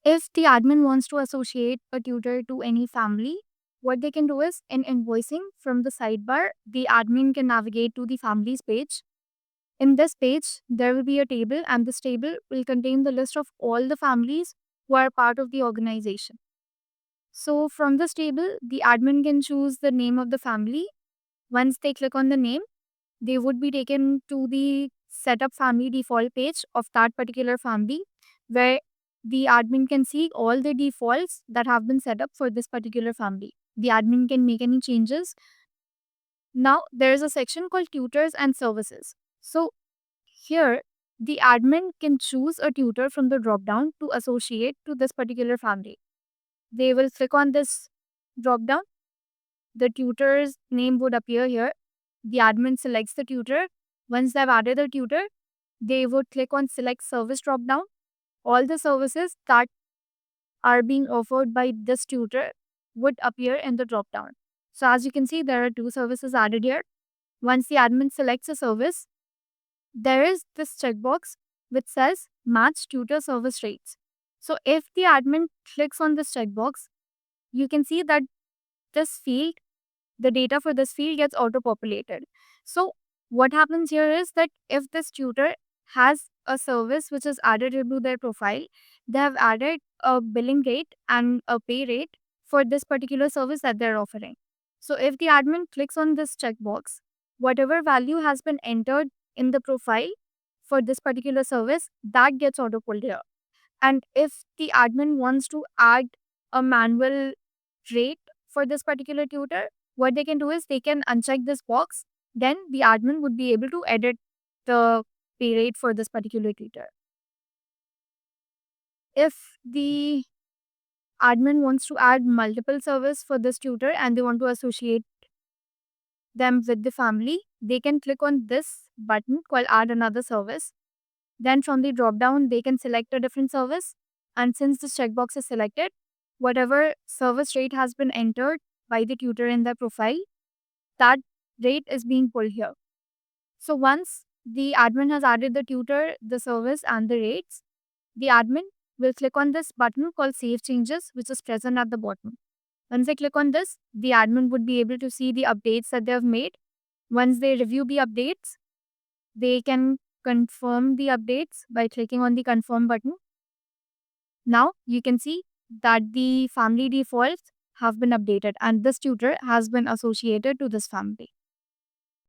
If the admin wants to associate a tutor to any family, what they can do is in invoicing from the sidebar, the admin can navigate to the families page. In this page, there will be a table, and this table will contain the list of all the families who are part of the organization. So, from this table, the admin can choose the name of the family. Once they click on the name, they would be taken to the setup family default page of that particular family, where the admin can see all the defaults that have been set up for this particular family. The admin can make any changes. Now, there is a section called tutors and services. So, here, the admin can choose a tutor from the drop down to associate to this particular family. They will click on this drop down. The tutor's name would appear here. The admin selects the tutor. Once they've added the tutor, they would click on select service drop down. All the services that are being offered by this tutor would appear in the drop down. So as you can see, there are two services added here. Once the admin selects a service, there is this checkbox which says match tutor service rates. So if the admin clicks on this checkbox, you can see that this field, the data for this field gets auto-populated. So what happens here is that if this tutor has a service which is added into their profile, they have added a billing rate and a pay rate for this particular service that they're offering. So if the admin clicks on this checkbox, whatever value has been entered in the profile for this particular service, that gets auto-pulled here. And if the admin wants to add a manual rate for this particular tutor, what they can do is they can uncheck this box. Then the admin would be able to edit the pay rate for this particular tutor. If the admin wants to add multiple service for this tutor and they want to associate them with the family, they can click on this button called add another service. Then from the drop down, they can select a different service. And since this checkbox is selected, whatever service rate has been entered by the tutor in their profile, that rate is being pulled here. So once the admin has added the tutor, the service, and the rates, the admin will click on this button called Save Changes, which is present at the bottom. Once they click on this, the admin would be able to see the updates that they have made. Once they review the updates, they can confirm the updates by clicking on the Confirm button. Now you can see that the family defaults have been updated and this tutor has been associated to this family.